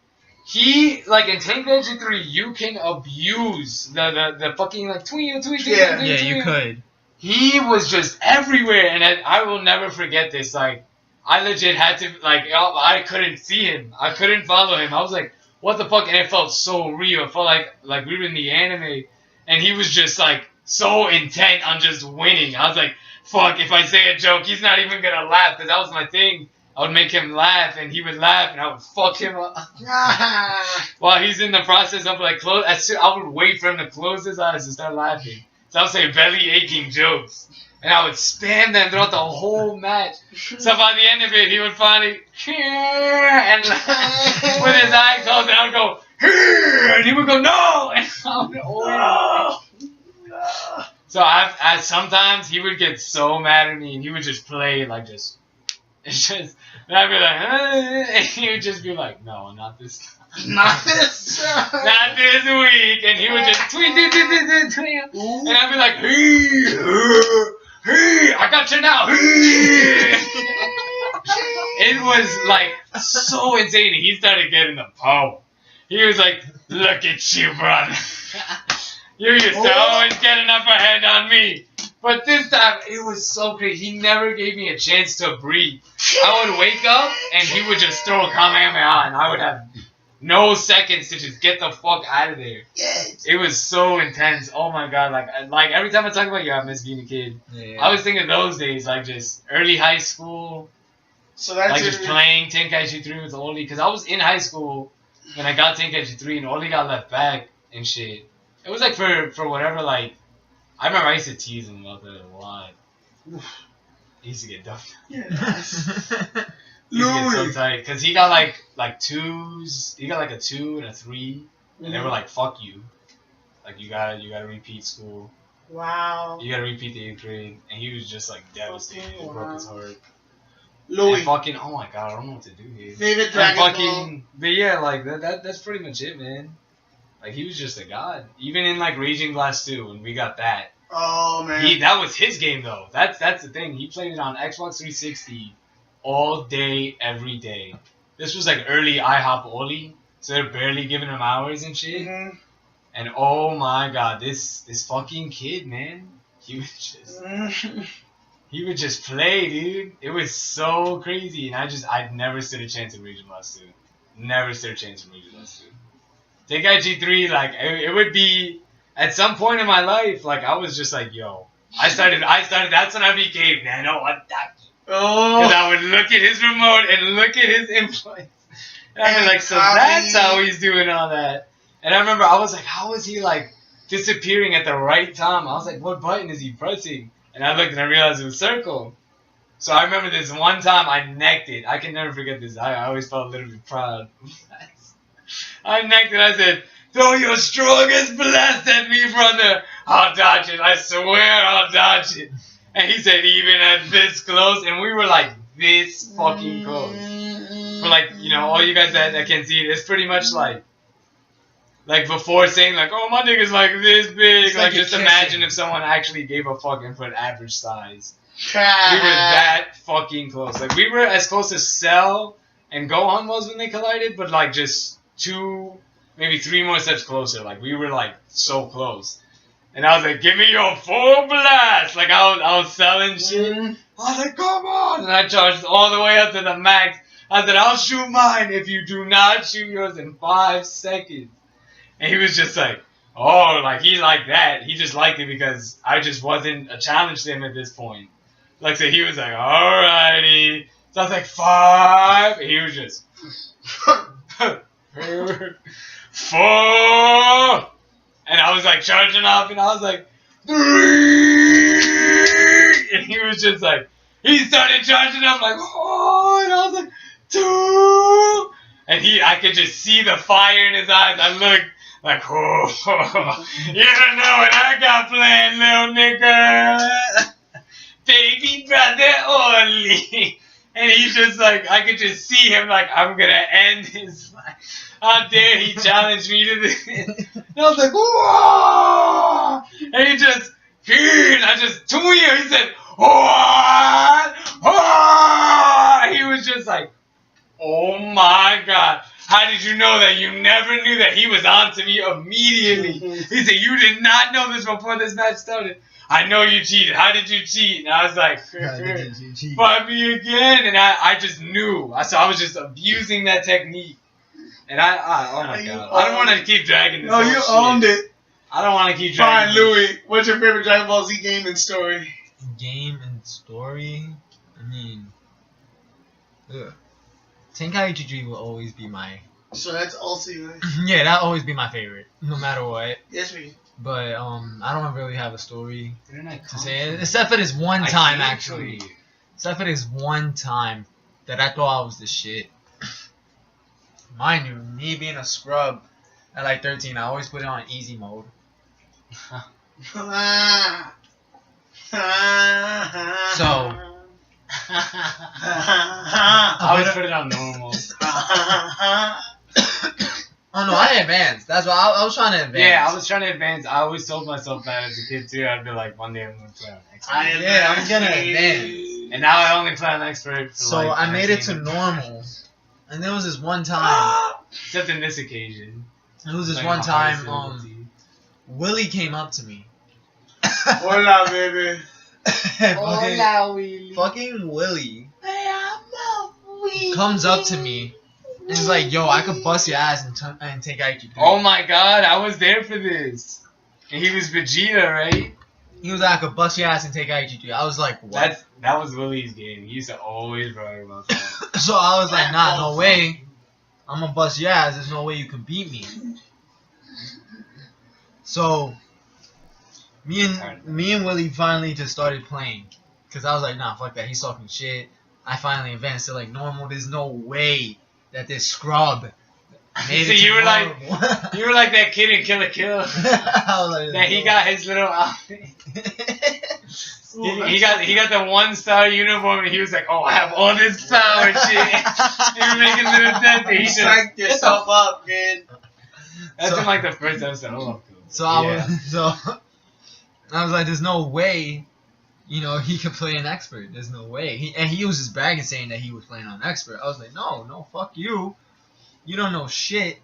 He, like in Tenkaichi 3, you can abuse the fucking like tweet. Yeah, you could. He was just everywhere, and I will never forget this. Like, I legit had to, like, I couldn't see him. I couldn't follow him. I was like, what the fuck? And it felt so real. It felt like we were in the anime. And he was just, like, so intent on just winning. I was like, fuck, if I say a joke, he's not even going to laugh. Because that was my thing. I would make him laugh, and he would laugh, and I would fuck him up. While he's in the process of, like, I would wait for him to close his eyes and start laughing. So I would say belly aching jokes. And I would spam them throughout the whole match. So by the end of it, he would finally, and with his eyes closed, and I would go, and he would go, no! And I would always, no! So I sometimes he would get so mad at me, and he would just play like just, it's just, and I'd be like, and he would just be like, no, not this time. Not this time. Not this week. And he would just tweet. And I'd be like, hey, I got you now. It was like so insane. He started getting the power. He was like, look at you, brother. You used to always get an upper hand on me. But this time, it was so crazy. He never gave me a chance to breathe. I would wake up, and he would just throw a Kamehameha, and I would have no seconds to just get the fuck out of there. Yes. It was so intense. Oh my god. Like every time I talk about I miss being a kid. Yeah. I was thinking those days, like just early high school. So that's like just playing Tenkaichi 3 with Oli. Because I was in high school when I got Tenkaichi 3 and Oli got left back and shit. It was like for whatever, like, I remember I used to tease him about that a lot. He used to get dumped. Yeah. He used to get so tight. Because he got like 2s. He got like a 2 and a 3. And they were like, fuck you. Like, you gotta repeat school. Wow. You gotta repeat the 8th grade. And he was just like devastated. It broke his heart. Louis. And fucking, oh my god, I don't know what to do here. Favorite Dragon Ball. But yeah, like, that's pretty much it, man. Like, he was just a god. Even in, like, Raging Blast 2, when we got that, Oh man. That was his game though. That's the thing. He played it on Xbox 360 all day, every day. This was like early IHOP Oli, so they're barely giving him hours and shit. Mm-hmm. And oh my god, this fucking kid, man, he would just play, dude. It was so crazy, and I'd never stood a chance in Region Lost 2. Never stood a chance in Region Lost 2. Take IG3, like it would be at some point in my life, like I was just like, yo, I started. That's when I became Nano Ataki. Oh. Because I would look at his remote and look at his influence, and I'd be like, so that's how he's doing all that. And I remember I was like, how is he like disappearing at the right time? I was like, what button is he pressing? And I looked and I realized it was circle. So I remember this one time I necked it. I can never forget this. I always felt a little bit proud. I necked it. I said, throw your strongest blast at me, brother. I'll dodge it. I swear I'll dodge it. And he said, even at this close. And we were like this fucking close. For like, you know, all you guys that can't see it, it's pretty much like before saying like, oh, my dick is like this big. It's Like like just you're imagine if someone actually gave a fuck and put average size. We were that fucking close. Like we were as close as Cell and Gohan was when they collided, but like just 2, maybe 3 more steps closer. Like we were like so close. And I was like, give me your full blast. Like I was selling shit. I was like, come on. And I charged all the way up to the max. I said, I'll shoot mine if you do not shoot yours in 5 seconds. And he was just like, oh, like he liked that. He just liked it because I just wasn't a challenge to him at this point. Like, so he was like, alrighty. So I was like, 5. And he was just, 4. And I was like charging off and I was like, 3. And he was just like, he started charging up like, oh. And I was like, 2. And I could just see the fire in his eyes. I looked like, oh, you don't know what I got planned, little nigga. Baby brother only. And he's just like, I could just see him like, I'm going to end his life. How dare he challenge me to this? And I was like, whoa. And he just, I just, to me, he said, what? He was just like, oh my god. How did you know that? You never knew that. He was on to me immediately. He said, you did not know this before this match started. I know you cheated. How did you cheat? And I was like, fight me again. And I just knew. So I was just abusing that technique. And oh my god. I don't want to keep dragging this. No, you owned it. I don't want to keep dragging. Fine, Louis. What's your favorite Dragon Ball Z game and story? Game and story? I mean, Tenkaichi 3 will always be my... So that's also you. Yeah, that'll always be my favorite, no matter what. Yes, we. But I don't really have a story to say, except for this one time, actually. Except for this one time that I thought I was the shit. Mind you, me being a scrub at like 13, I always put it on easy mode. So, I always put it on normal. Oh no, I advanced. That's why I was trying to advance. Yeah, I was trying to advance. I always told myself that as a kid too. I'd be like, one day I'm gonna play on expert. I'm gonna advance. And now I only play on expert. For so like I made it to normal, and there was this one time. Except in this occasion. It was this like one time. Willie came up to me. Hola, baby. Hola, Willie. Fucking Willie comes up to me. And he's like, yo, I could bust your ass and take IQ3. Oh my god, I was there for this. And he was Vegeta, right? He was like, I could bust your ass and take IQ3. I was like, what? That was Willie's game. He used to always brag about that. So I was like, nah, no way. I'm gonna bust your ass. There's no way you can beat me. So, me and Willie finally just started playing. Because I was like, nah, fuck that. He's talking shit. I finally advanced to like normal. There's no way that this scrub made so it you were normal. you were like that kid in Kill la Kill. I was like, that he got his little outfit. he got the 1-star uniform and he was like, oh, I have all this power and shit. He was making little dents. You psyched yourself up, man. That's in like the first episode. So I was I was like, there's no way, he could play an expert. There's no way. He was just bragging saying that he was playing on expert. I was like, no, fuck you. You don't know shit.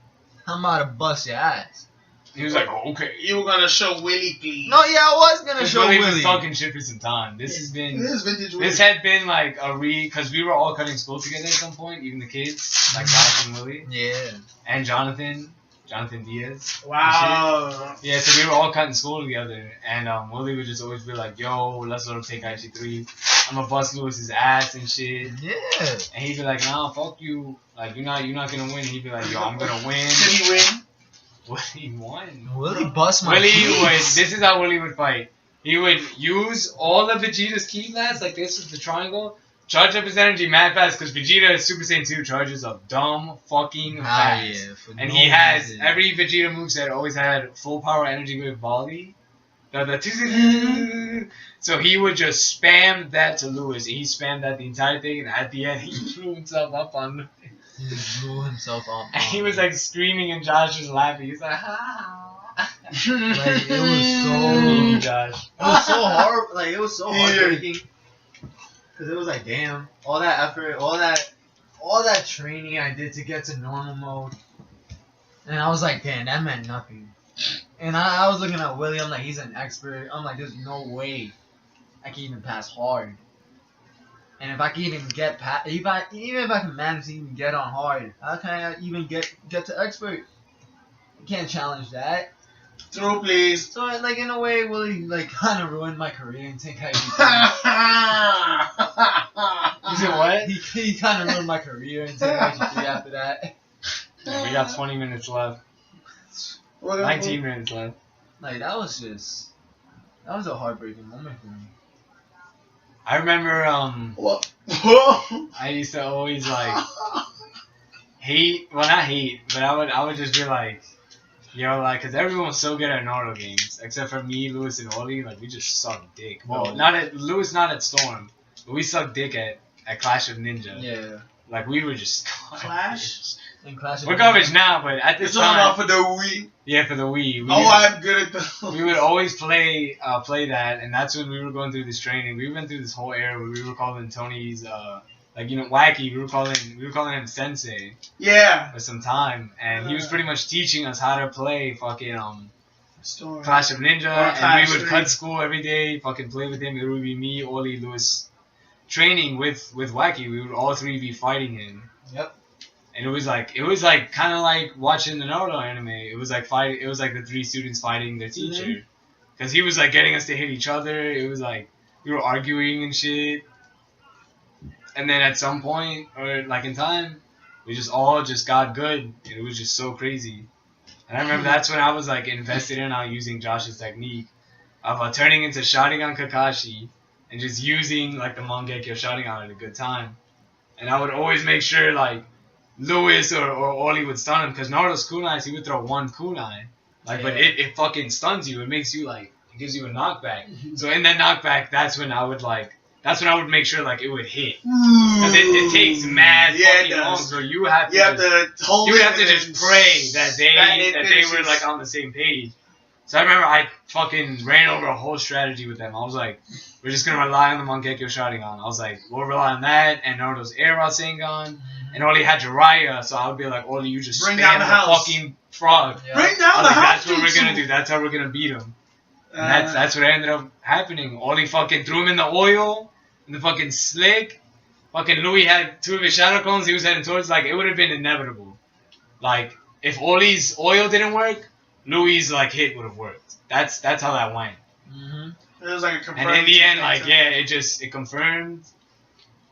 I'm about to bust your ass. He was like, oh, okay. You were gonna show Willie, please. No, yeah, I was gonna show Willie Willie. was talking shit for some time. This has been. It is vintage Willie. This had been like because we were all cutting school together at some point, even the kids, like Josh and Willie. Yeah. And Jonathan Diaz. Wow. Yeah, so we were all cutting school together, and Willie would just always be like, "Yo, let's let him take IG3. I'm gonna bust Lewis's ass and shit." Yeah. And he'd be like, "Nah, fuck you. Like you're not gonna win." He'd be like, "Yo, I'm gonna win." Did he win? Willie won. Willie bust my Willie cheeks. would. This is how Willie would fight. He would use all of Vegeta's key blasts, like this with the triangle, charge up his energy mad fast, because Vegeta is Super Saiyan 2 charges up dumb fucking fast. Yeah, And no he has, reason. every Vegeta moveset always had full power energy with volley. So he would just spam that to Lewis. He spammed that the entire thing, and at the end he blew himself up on Lewis. He just blew himself up. And he was like screaming, and Josh was laughing. He was like, ah. Like, it was so. Josh. It was so hard. Like, it was so Yeah. heartbreaking. Because it was like, damn, all that effort, all that training I did to get to normal mode. And I was like, damn, that meant nothing. And I was looking at Willie, I'm like, he's an expert. I'm like, there's no way I can even pass hard. And if I can even get past, even if I can manage to even get on hard, how can I even get to expert? You can't challenge that. Throw, please. So, like, in a way, Willie, like, kind of ruined my career and think I You said what? He kind of ruined my career and take IG3 after that. Yeah, we got 20 minutes left. 19 minutes left. Like, that was a heartbreaking moment for me. I remember, What? I used to always, like, hate, well, not hate, but I would just be like, yo, like, because everyone was so good at Naruto games, except for me, Lewis, and Oli, like, we just sucked dick. Well, Lewis not at Storm, but we sucked dick at Clash of Ninja. Yeah. Like, we were just Clash? In Clash of We're garbage now, but at this It's all about time, for the Wii. yeah, for the Wii. I'm good at the. We would always play that, and that's when we were going through this training. We went through this whole era where we were calling Tony's Wacky. We were calling him Sensei Yeah. for some time, and he was pretty much teaching us how to play fucking Storm. Clash of Ninja, and Clash we would 3. cut school every day, fucking play with him. It would be me, Oli, Lewis, training with Wacky. We would all three be fighting him. Yep. And it was like kind of like watching the Naruto anime. It was like the three students fighting their teacher, because he was like getting us to hit each other. It was like we were arguing and shit. And then at some point, or like in time, we just all just got good, and it was just so crazy. And I remember that's when I was like invested in using Josh's technique of turning into Sharingan Kakashi and just using like the Mangekyo Sharingan at a good time. And I would always make sure like Lewis or Oli would stun him, because Naruto's kunais, he would throw one kunai, like, but it fucking stuns you. It makes you like, it gives you a knockback. So in that knockback, that's when I would make sure like it would hit, because it takes mad fucking long. So you have to just pray that they were like on the same page. So I remember I fucking ran over a whole strategy with them. I was like, we're just gonna rely on the Mangekyo Sharingan. I was like, we'll rely on that and Naruto's Air Rasengan. And Oli had Jiraiya, so I would be like, Oli, you just Bring spam down the house. fucking frog. Yeah. Bring down I was the like, house. that's what we're gonna do. That's how we're gonna beat him. And that's what ended up happening. Oli fucking threw him in the oil, in the fucking slick. Fucking Louis had two of his shadow clones. He was heading towards, like, it would have been inevitable. Like, if Oli's oil didn't work, Louis' like hit would have worked. That's how that went. Mm-hmm. It was like a confirmed. And in the end, like, yeah, it confirmed,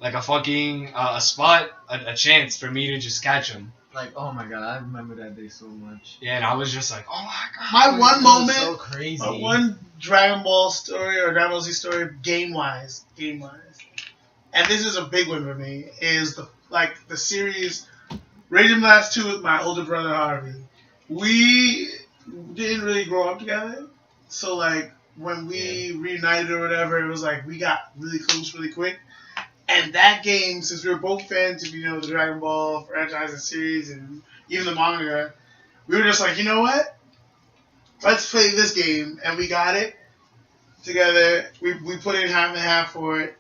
like, a fucking a spot, a chance for me to just catch him. Like, oh my god, I remember that day so much. Yeah, and I was just like, oh my god. My one It was moment, so crazy. one Dragon Ball story or Dragon Ball Z story, game wise, and this is a big one for me, is the series Raging Blast 2 with my older brother Harvey. We didn't really grow up together, so like when we reunited or whatever, it was like we got really close really quick. And that game, since we were both fans of, the Dragon Ball franchise and series and even the manga, we were just like, you know what? Let's play this game. And we got it. together. We put in half and half for it,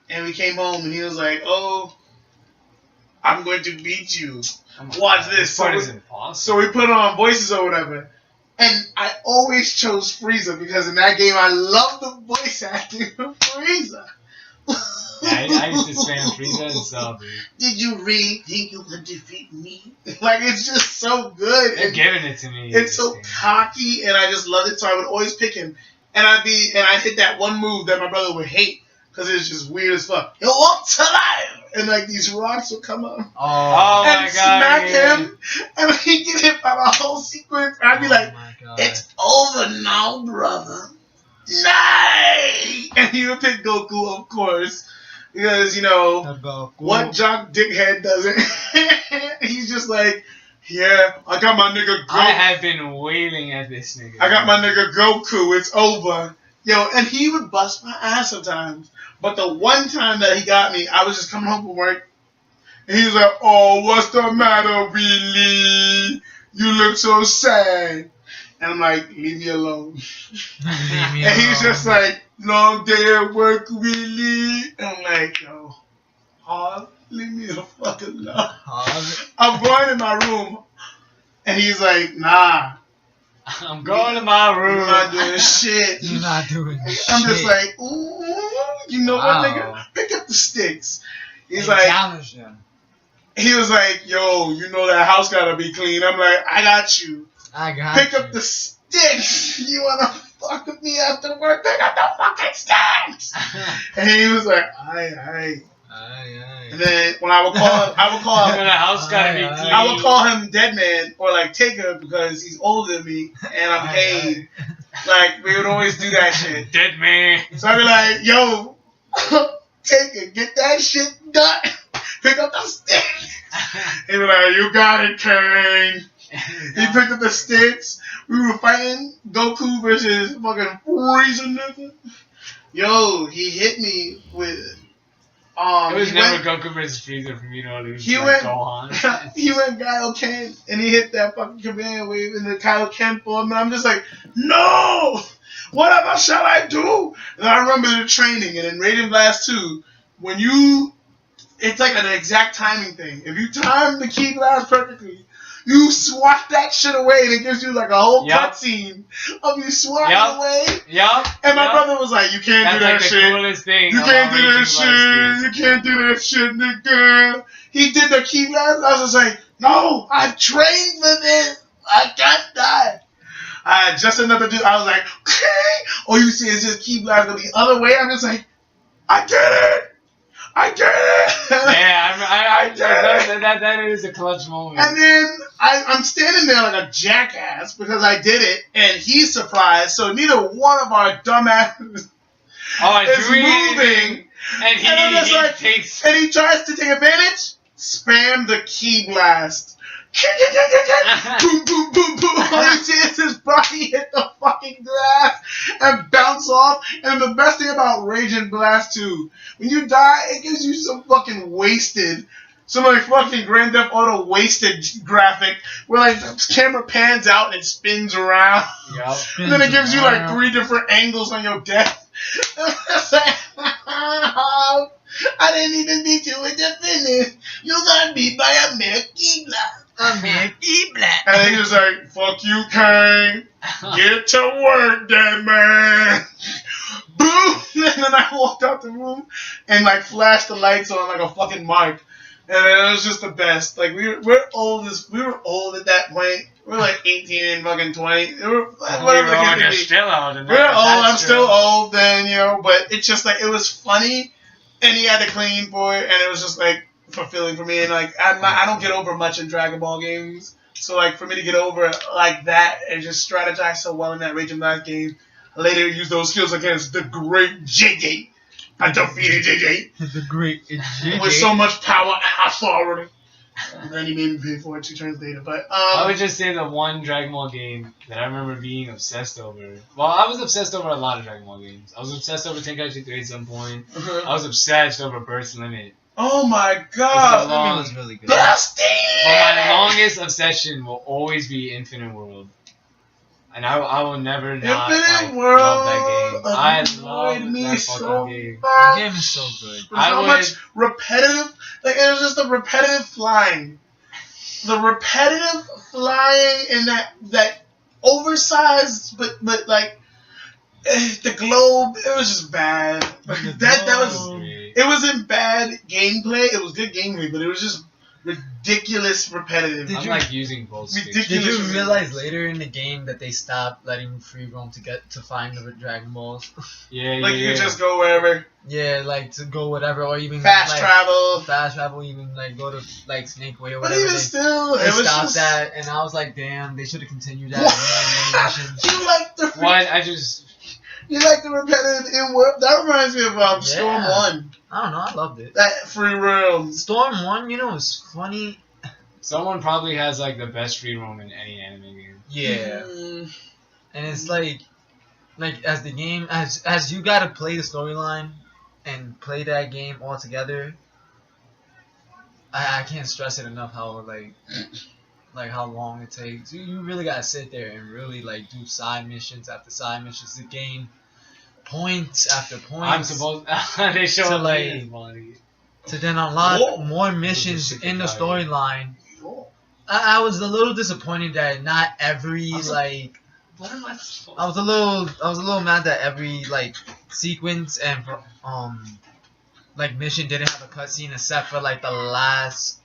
and we came home, and he was like, "Oh, I'm going to beat you. Watch this." Part is impossible. So we put on voices or whatever. And I always chose Frieza because in that game I love the voice acting of Frieza. Yeah, I used to spam Frieza and stuff, dude. Did you really think you could defeat me? Like, it's just so good. They're giving it to me. It's so cocky, and I just loved it, so I would always pick him. And I'd hit that one move that my brother would hate because it's just weird as fuck. You'll walk to life! And like these rocks would come up and smack him, and he'd get hit by the whole sequence. And I'd be like, "It's over now, brother." Nay! And he would pick Goku, of course, because what jock dickhead doesn't? He's just like, "Yeah, I got my nigga Goku. I have been wailing at this nigga. I got my nigga Goku. It's over." Yo, and he would bust my ass sometimes. But the one time that he got me, I was just coming home from work, and he was like, "Oh, what's the matter, Willie? You look so sad." And I'm like, "Leave me alone." And he's just like, "Long day at work, Willie." And I'm like, "Yo, Hog, leave me the fuck alone." I'm going in my room, and he's like, "Nah. I'm going to my room. You're not doing shit." You're not doing shit. I'm just like, "Ooh, you know what, nigga? Pick up the sticks." He's like, challenge him. He was like, "Yo, you know that house gotta be clean." I'm like, "I got you. Pick up the sticks. You wanna fuck with me after work? Pick up the fucking sticks." And he was like, "Aye." And then when I would call him, the house gotta be clean. I would call him Dead Man or like Taker because he's older than me and I'm paid. Like, we would always do that shit. Dead Man. So I'd be like, "Yo, Taker, get that shit done. Pick up the sticks." He'd be like, "You got it, Kane." He picked up the sticks. We were fighting Goku versus fucking Frieza, nigga. Yo, he hit me with. It was never Goku versus Frieza for me to lose. He like went Gohan. He went Kaioken and he hit that fucking command wave in the Kaioken form, and I'm just like, "No! Whatever shall I do?" And I remember the training, and in Radiant Blast 2, it's like an exact timing thing. If you time the key blast perfectly, you swat that shit away, and it gives you like a whole cutscene of you swatting away. And my brother was like, "You can't do that like shit. The coolest thing. You can't do that shit. You can't do that shit, nigga." He did the key blast. I was just like, "No, I've trained for this. I can't die." I had just enough to do. I was like, "Okay." All you see is just key blast go the other way. I'm just like, "I get it. I get it." Yeah, that is a clutch moment. And then I'm standing there like a jackass because I did it, and he's surprised. So neither one of our dumbasses is moving. And he tries to take advantage. Spam the key blast. Boom, boom, boom, boom. All you see is his body hit the fucking glass and bounce off. And the best thing about Raging Blast 2, when you die, it gives you some fucking wasted, some like fucking Grand Theft Auto wasted graphic where like the camera pans out and it spins around. Yep. And then it gives you like 3 different angles on your death. I didn't even beat you with the finish. You got beat by a mere key blast. And he was like, "Fuck you, Kane. Get to work, dead man." Boom! And then I walked out the room and like flashed the lights on like a fucking mic. And it was just the best. Like we were old at that point. We were like 18 and fucking 20. Whatever the case may be. Still old. We're old. I'm still old then, but it's just like it was funny, and he had to clean for it, and it was just like fulfilling for me. And like I don't get over much in Dragon Ball games, so like for me to get over like that and just strategize so well in that Raging Blast game, I later use those skills against the great JJ. I defeated JJ. The great JJ. With so much power and authority. And then he made me pay for it 2 turns later. But I would just say the one Dragon Ball game that I remember being obsessed over. Well, I was obsessed over a lot of Dragon Ball games. I was obsessed over Tenkaichi 3 at some point. I was obsessed over Burst Limit. Oh my god! That was really good. Busty! But my longest obsession will always be Infinite World. And I will never not Infinite World. love that game. I annoyed love me that so fucking game. The much. game is so good. There's so much repetitive. Like it was just the repetitive flying, the repetitive flying, and that oversized, but like the globe. It was just bad. Like, that was. It wasn't bad gameplay. It was good gameplay, but it was just ridiculous repetitive. Did I'm you- like using both sticks. Ridiculous. Did you realize later in the game that they stopped letting you free roam to find the Dragon Balls? Yeah, Like yeah, you yeah. could just go wherever, Yeah, like to go whatever, or even fast like, travel. fast travel, even like go to like Snake Way or But whatever. even They still, they it was stopped just. that, and I was like, damn, they should have continued that. What? And then missions. You like the What? I just. you like the repetitive in world. That reminds me of Storm Yeah. 1. I don't know, I loved it. That free roam. Storm 1, you know, was funny. Someone probably has like the best free roam in any anime game. Yeah. Mm. And it's like as the game as you gotta play the storyline and play that game all together. I can't stress it enough how like how long it takes. You really gotta sit there and really like do side missions after side missions to gain points after points. I'm supposed. They show So, up like, later, buddy. to then unlock Whoa. more missions Super in the tired. storyline. Oh. I was a little disappointed that not every like. What am I supposed? I was a little mad that every like sequence and like mission didn't have a cutscene except for like the last.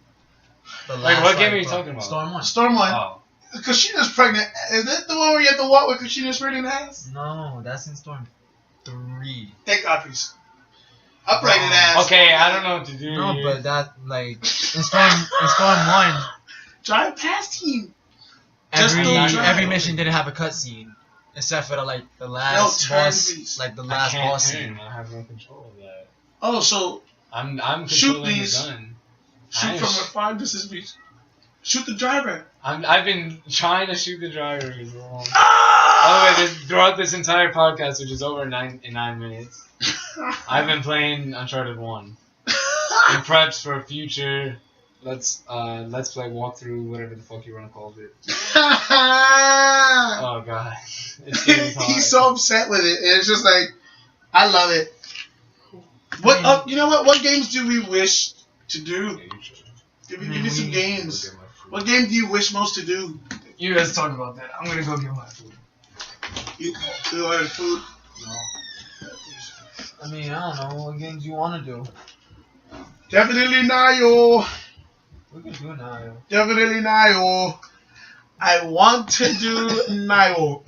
Like, what game are you talking about? Storm 1. Storm 1. Oh. Kushina's pregnant. Is that the one where you have to walk with Kushina's pregnant ass? No, that's in Storm 3. Thank God, please. A pregnant ass. Okay, I don't know what to do. No, here. but that like in Storm 1, Drive past him. Just every don't drive. every mission didn't have a cutscene except for the last turn, boss, please. like the I last can't boss turn. scene. I have no control of that. Oh, so I'm Shoot controlling the these. gun. shoot I from am- a far distance, please. Shoot the driver. I've been trying to shoot the driver as long. Ah! By the way, throughout this entire podcast, which is over in 9 minutes, I've been playing Uncharted 1 in preps for a future let's play walkthrough, whatever the fuck you want to call it. Oh god, it's getting hard. He's so upset with it. And it's just like, I love it. What? You know what? What games do we wish to do? Yeah, you should. Give me some Go games. get my food. What game do you wish most to do? You guys talk about that. I'm gonna go get my food. You ordered food? No. I mean, I don't know what games you want to do. Definitely Nayo. We can do it now, yo. Definitely Nayo. I want to do Nayo.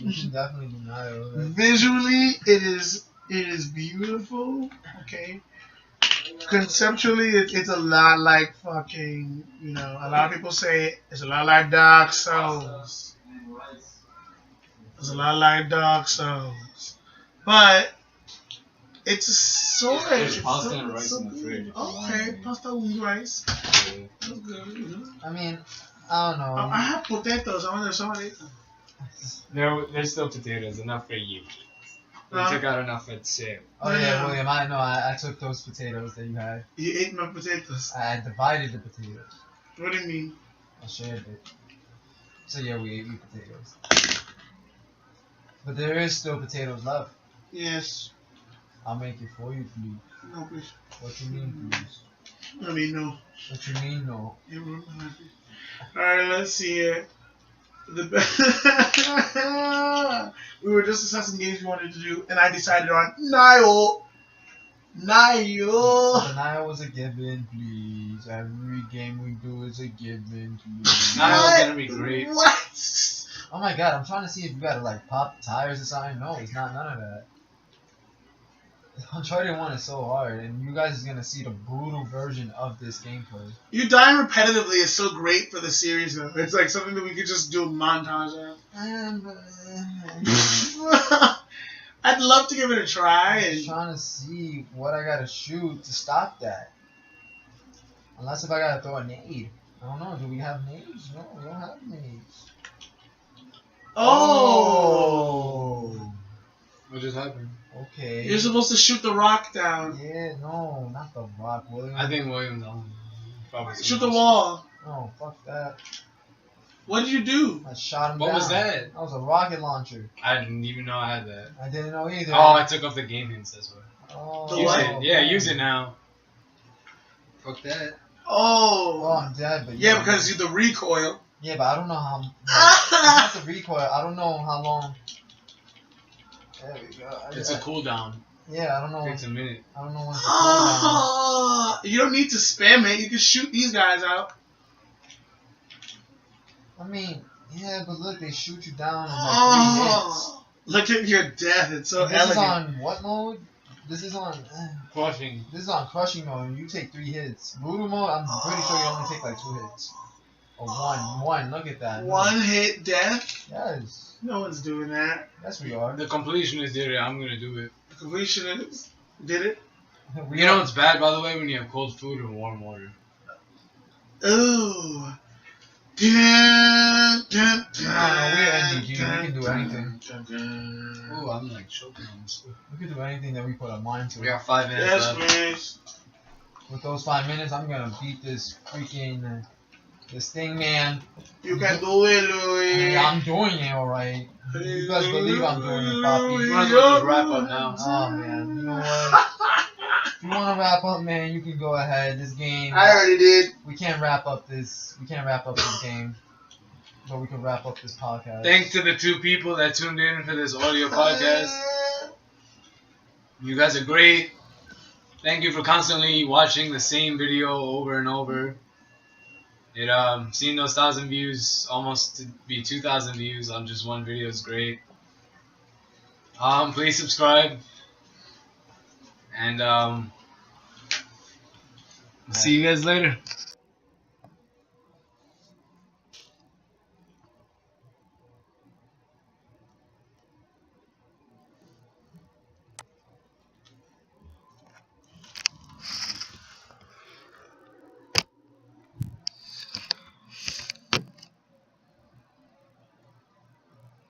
We can definitely do Nayo. Visually, it is beautiful. Okay. Conceptually, it's a lot like fucking, a lot of people say it's a lot like Dark Souls. It's a lot like Dark Souls. But it's so There's it's pasta so- and rice so in the fridge. good. Okay, pasta and rice. Yeah. That's good. I mean, I don't know. I have potatoes. I wonder if somebody ate them. There's still potatoes, enough for you. We Huh? took out enough at Sam. Oh Yeah. yeah, William. I know. I took those potatoes that you had. You ate my potatoes. I divided the potatoes. What do you mean? I shared it. So yeah, we ate potatoes. But there is still potatoes left. Yes. I'll make it for you, please. No, please. What you mean, please? I mean, no. What you mean, no? Alright, let's see here. We were just discussing games we wanted to do, and I decided on Nio. The Nile was a given, please. Every game we do is a given, please. Nile's gonna be great. What? Oh my god, I'm trying to see if you gotta like pop tires or something. No, it's not none of that. Uncharted 1 is so hard, and you guys is gonna see the brutal version of this gameplay. You dying repetitively is so great for the series, though. It's like something that we could just do a montage of. I'd love to give it a try. I'm And trying to see what I gotta shoot to stop that. Unless if I gotta throw a nade. I don't know, do we have nades? No, we don't have nades. oh, What just happened? Okay. you're supposed to shoot the rock down. Yeah, no, not the rock, William. I think William's on. Probably Shoot the wall. No, fuck that. What did you do? I shot him What down. was that? That was a rocket launcher. I didn't even know I had that. I didn't know either. Oh, I took off the game hints. That's why. Oh, The Use what? it. Yeah, man. use it now. Fuck that. Oh, Oh. I'm dead, but Yeah, because you the recoil. yeah, but I don't know how. It's not the recoil. I don't know how long. There we go. It's a cooldown. Yeah, I don't know. Takes a minute. I don't know when it's a cooldown. You don't need to spam it. You can shoot these guys out. I mean, yeah, but look, they shoot you down in like 3 hits. Look at your death. It's so And this is elegant. on what mode? This is on. Crushing. This is on crushing mode, and you take 3 hits. Voodoo mode, I'm pretty sure you only take like 2 hits. Or one. Look at that. One hit death? Yes. No one's doing that. Yes, we are. The completionist did it. I'm gonna do it. The completionist did it. You know it's bad, by the way, when you have cold food or warm water. Ooh. No, we're NDG. We can do anything. Ooh, I'm like choking on this. We can do anything that we put our mind to. We got 5 minutes Yes, left. please. With those 5 minutes, I'm gonna beat this freaking this thing, man. You can do it, Louis. Hey, I'm doing it, alright. You best believe I'm doing it, Poppy. Might as well just wrap up now. Oh man, you know what? If you wanna wrap up, man, you can go ahead. This game, I already did. we can't wrap up this. We can't wrap up this game, but we can wrap up this podcast. Thanks to the 2 people that tuned in for this audio podcast. You guys are great. Thank you for constantly watching the same video over and over. It seeing those 1,000 views, almost to be 2,000 views on just one video is great. Please subscribe. And see you guys later.